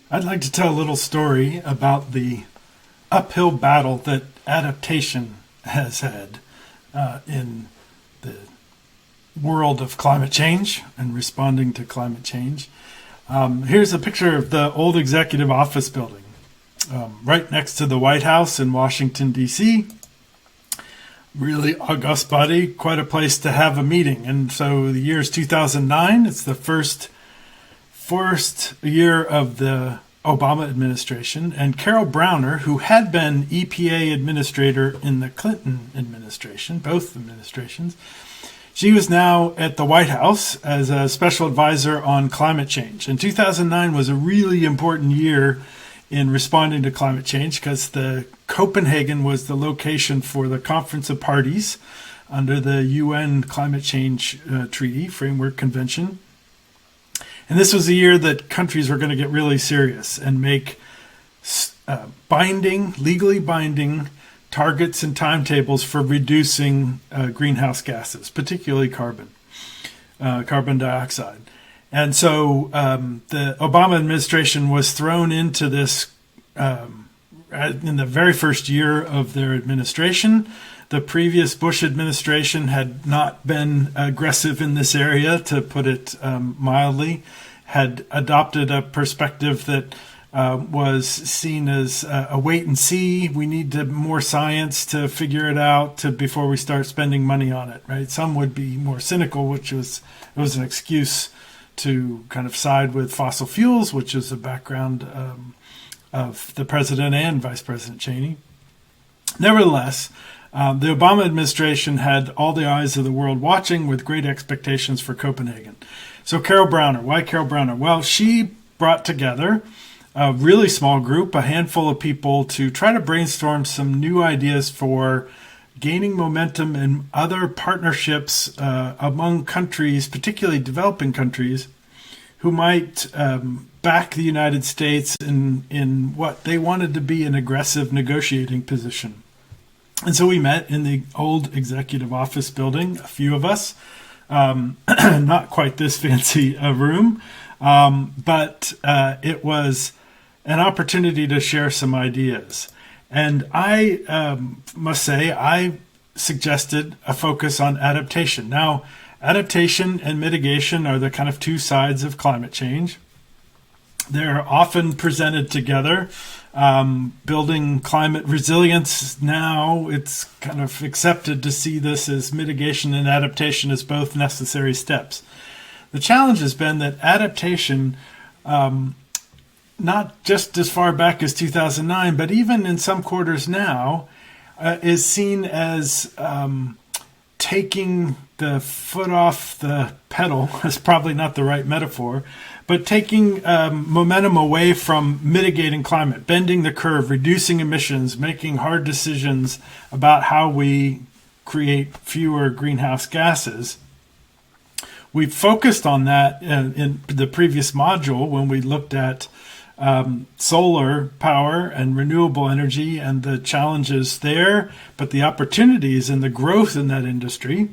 I'd like to tell a little story about the uphill battle that adaptation has had in the world of climate change and responding to climate change. Here's a picture of the old executive office building right next to the White House in Washington, D.C. Really august body, quite a place to have a meeting. And so the year is 2009. It's the first year of the Obama administration, and Carol Browner, who had been EPA administrator in the Clinton administration, both administrations, she was now at the White House as a special advisor on climate change. And 2009 was a really important year in responding to climate change because the Copenhagen was the location for the Conference of Parties under the UN Climate Change Treaty Framework Convention. And this was a year that countries were going to get really serious and make legally binding targets and timetables for reducing greenhouse gases, particularly carbon dioxide. And so the Obama administration was thrown into this in the very first year of their administration. The previous Bush administration had not been aggressive in this area, to put it mildly, had adopted a perspective that was seen as a wait and see. We need more science to figure it out before we start spending money on it, right? Some would be more cynical, which was an excuse to kind of side with fossil fuels, which is the background of the president and Vice President Cheney. Nevertheless, the Obama administration had all the eyes of the world watching with great expectations for Copenhagen. So Carol Browner, why Carol Browner? Well, she brought together a really small group, a handful of people, to try to brainstorm some new ideas for gaining momentum in other partnerships among countries, particularly developing countries, who might back the United States in what they wanted to be an aggressive negotiating position. And so we met in the old executive office building, a few of us, not quite this fancy a room, but it was an opportunity to share some ideas. And I must say, I suggested a focus on adaptation. Now, adaptation and mitigation are the kind of two sides of climate change. They're often presented together. Building climate resilience now, it's kind of accepted to see this as mitigation and adaptation as both necessary steps. The challenge has been that adaptation, not just as far back as 2009, but even in some quarters now, is seen as taking the foot off the pedal. Is probably not the right metaphor, but taking momentum away from mitigating climate, bending the curve, reducing emissions, making hard decisions about how we create fewer greenhouse gases. We focused on that in the previous module when we looked at solar power and renewable energy and the challenges there, but the opportunities and the growth in that industry,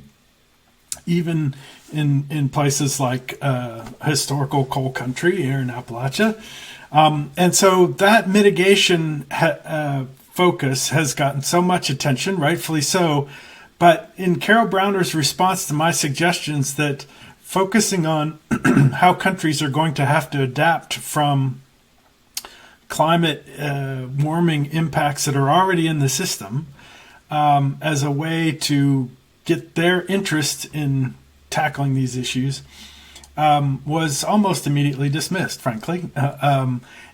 even in places like historical coal country here in Appalachia. And so that mitigation focus has gotten so much attention, rightfully so. But in Carol Browner's response to my suggestions that focusing on how countries are going to have to adapt from climate warming impacts that are already in the system as a way to get their interest in tackling these issues was almost immediately dismissed, frankly,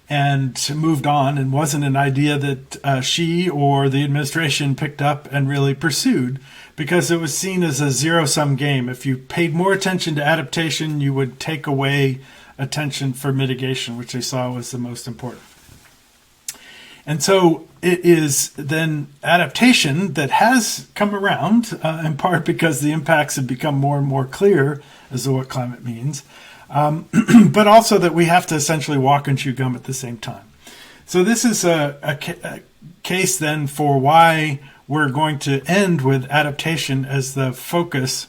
and moved on, and wasn't an idea that she or the administration picked up and really pursued, because it was seen as a zero-sum game. If you paid more attention to adaptation, you would take away attention for mitigation, which they saw was the most important. And so it is then adaptation that has come around, in part because the impacts have become more and more clear as to what climate means, but also that we have to essentially walk and chew gum at the same time. So this is a case then for why we're going to end with adaptation as the focus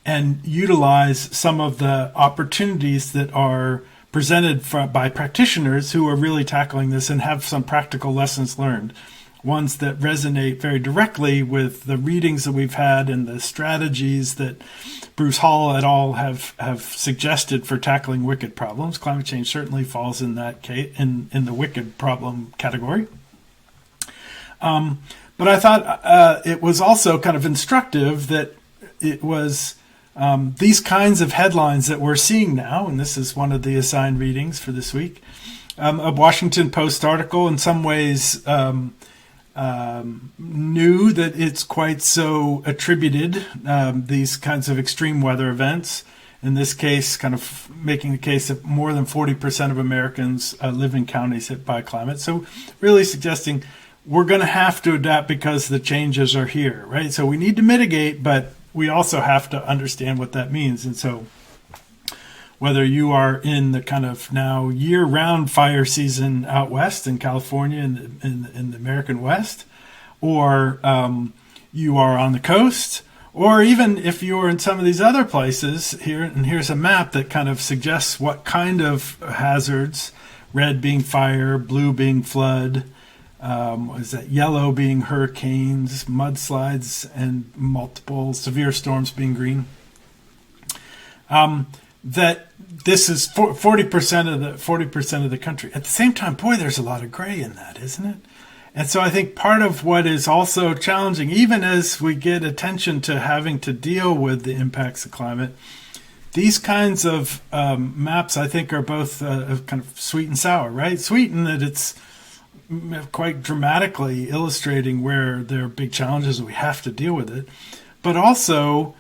and utilize some of the opportunities that are presented by practitioners who are really tackling this and have some practical lessons learned, ones that resonate very directly with the readings that we've had and the strategies that Bruce Hall et al. have suggested for tackling wicked problems. Climate change certainly falls in that case, in the wicked problem category. But I thought it was also kind of instructive that it was these kinds of headlines that we're seeing now, and this is one of the assigned readings for this week, a Washington Post article in some ways knew that it's quite so attributed, these kinds of extreme weather events. In this case, kind of making the case that more than 40% of Americans live in counties hit by climate. So really suggesting we're going to have to adapt because the changes are here, right? So we need to mitigate, but we also have to understand what that means. And so whether you are in the kind of now year-round fire season out west in California and in the American West, or you are on the coast, or even if you're in some of these other places here, and here's a map that kind of suggests what kind of hazards, red being fire, blue being flood, yellow being hurricanes, mudslides, and multiple severe storms being green. That this is 40% of the country. At the same time, boy, there's a lot of gray in that, isn't it? And so I think part of what is also challenging, even as we get attention to having to deal with the impacts of climate, these kinds of maps, I think, are both kind of sweet and sour, right? Sweet in that it's quite dramatically illustrating where there are big challenges and we have to deal with it, but also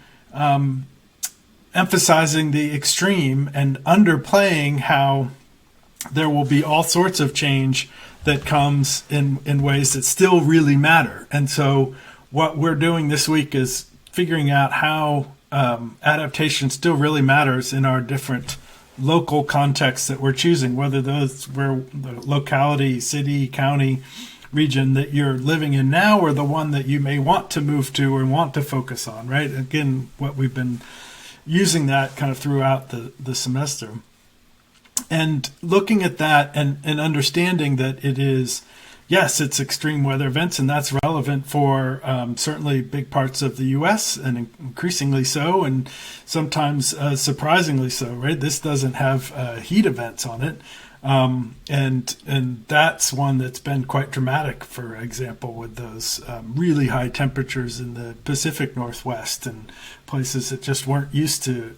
emphasizing the extreme and underplaying how there will be all sorts of change that comes in ways that still really matter. And so what we're doing this week is figuring out how adaptation still really matters in our different local contexts that we're choosing, whether those were the locality, city, county, region that you're living in now, or the one that you may want to move to or want to focus on, right? Again, what we've been using that kind of throughout the semester. And looking at that and understanding that it is, yes, it's extreme weather events, and that's relevant for certainly big parts of the U.S. and increasingly so, and sometimes surprisingly so, right? This doesn't have heat events on it. And that's one that's been quite dramatic, for example, with those really high temperatures in the Pacific Northwest and places that just weren't used to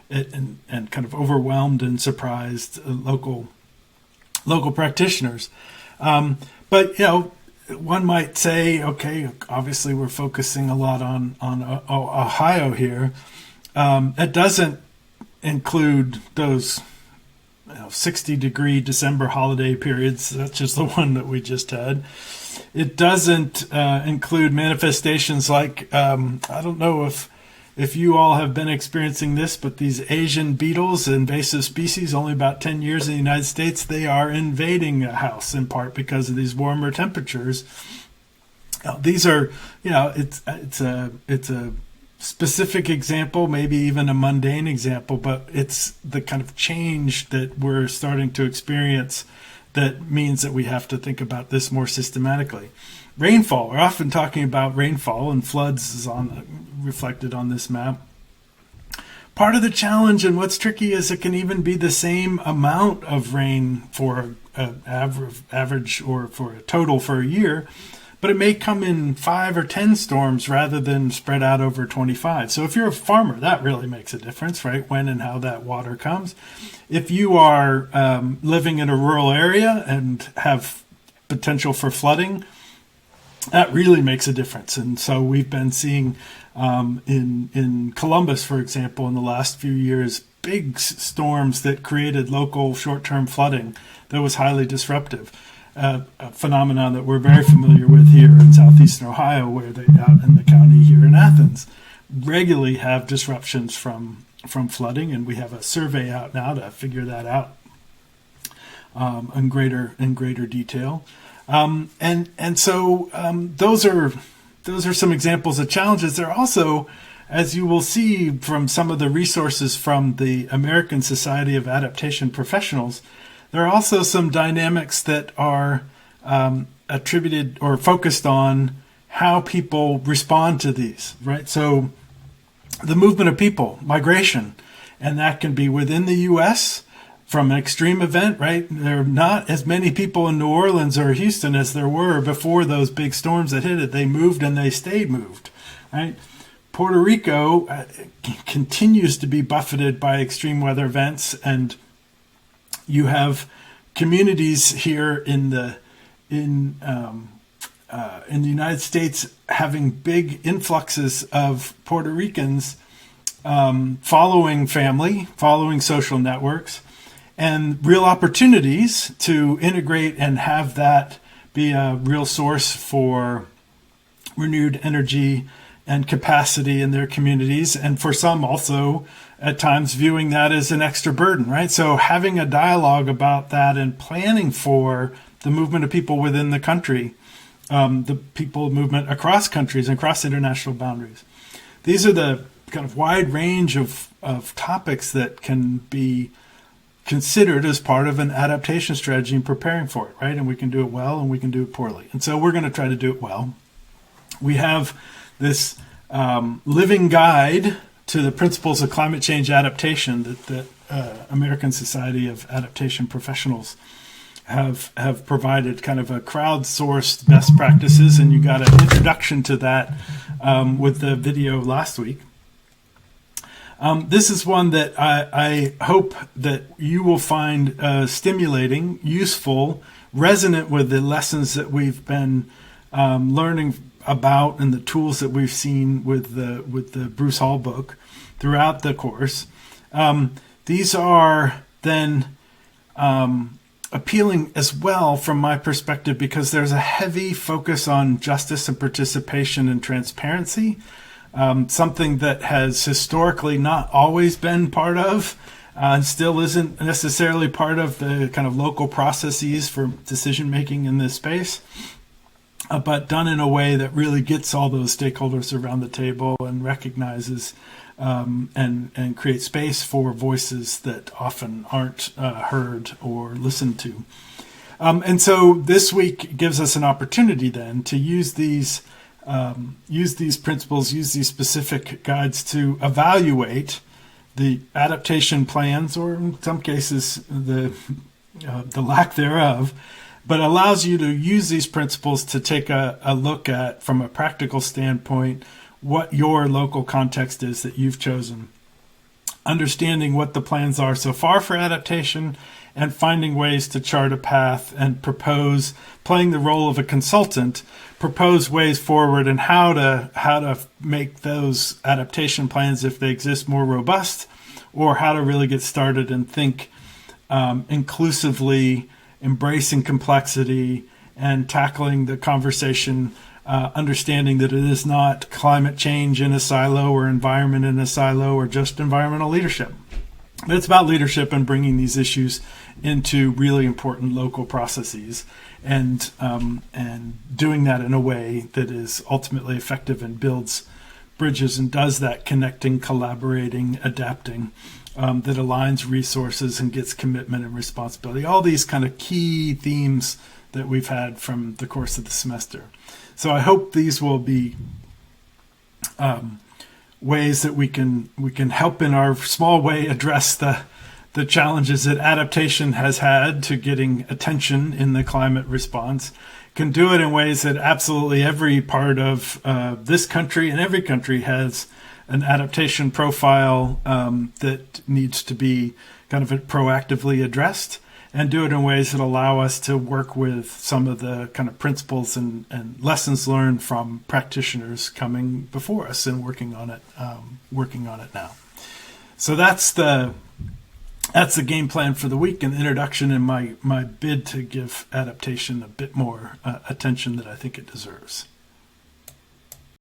it, and kind of overwhelmed and surprised local practitioners. But, you know, one might say, okay, obviously we're focusing a lot on Ohio here. It doesn't include those 60-degree December holiday periods, such as the one that we just had. It doesn't include manifestations like, I don't know if you all have been experiencing this, but these Asian beetles, invasive species, only about 10 years in the United States, they are invading a house in part because of these warmer temperatures. These are, it's a specific example, maybe even a mundane example, but it's the kind of change that we're starting to experience that means that we have to think about this more systematically. Rainfall, we're often talking about rainfall, and floods is reflected on this map. Part of the challenge and what's tricky is it can even be the same amount of rain for an average or for a total for a year, but it may come in 5 or 10 storms rather than spread out over 25. So if you're a farmer, that really makes a difference, right? When and how that water comes. If you are living in a rural area and have potential for flooding, that really makes a difference. And so we've been seeing in Columbus, for example, in the last few years, big storms that created local short-term flooding that was highly disruptive. A phenomenon that we're very familiar with here in southeastern Ohio, where they out in the county here in Athens regularly have disruptions from flooding, and we have a survey out now to figure that out in greater detail. And so those are some examples of challenges. There are also, as you will see from some of the resources from the American Society of Adaptation Professionals, there are also some dynamics that are attributed or focused on how people respond to these, right? So the movement of people, migration, and that can be within the U.S. from an extreme event, right? There are not as many people in New Orleans or Houston as there were before those big storms that hit it. They moved and they stayed moved, right? Puerto Rico continues to be buffeted by extreme weather events, and you have communities here in the United States having big influxes of Puerto Ricans following family, following social networks, and real opportunities to integrate and have that be a real source for renewed energy and capacity in their communities. And for some also at times viewing that as an extra burden, right? So having a dialogue about that and planning for the movement of people within the country, the people movement across countries and across international boundaries. These are the kind of wide range of topics that can be considered as part of an adaptation strategy and preparing for it, right? And we can do it well and we can do it poorly. And so we're going to try to do it well. We have this living guide to the principles of climate change adaptation that the American Society of Adaptation Professionals have provided, kind of a crowdsourced best practices, and you got an introduction to that with the video last week. This is one that I hope that you will find stimulating, useful, resonant with the lessons that we've been learning about and the tools that we've seen with the Bruce Hall book throughout the course. These are then appealing as well from my perspective because there's a heavy focus on justice and participation and transparency, something that has historically not always been part of and still isn't necessarily part of the kind of local processes for decision making in this space. But done in a way that really gets all those stakeholders around the table and recognizes and creates space for voices that often aren't heard or listened to. And so this week gives us an opportunity then to use these principles, use these specific guides to evaluate the adaptation plans, or in some cases the lack thereof, but allows you to use these principles to take a look at, from a practical standpoint, what your local context is that you've chosen, understanding what the plans are so far for adaptation, and finding ways to chart a path and propose, playing the role of a consultant, propose ways forward and how to make those adaptation plans, if they exist, more robust, or how to really get started and think inclusively, embracing complexity and tackling the conversation, understanding that it is not climate change in a silo or environment in a silo or just environmental leadership. But it's about leadership and bringing these issues into really important local processes and doing that in a way that is ultimately effective and builds bridges and does that connecting, collaborating, adapting, that aligns resources and gets commitment and responsibility. All these kind of key themes that we've had from the course of the semester. So I hope these will be ways that we can help in our small way address the challenges that adaptation has had to getting attention in the climate response. Can do it in ways that absolutely every part of this country and every country has an adaptation profile that needs to be kind of proactively addressed, and do it in ways that allow us to work with some of the kind of principles and lessons learned from practitioners coming before us and working on it now. So that's the game plan for the week, and the introduction and my bid to give adaptation a bit more attention that I think it deserves.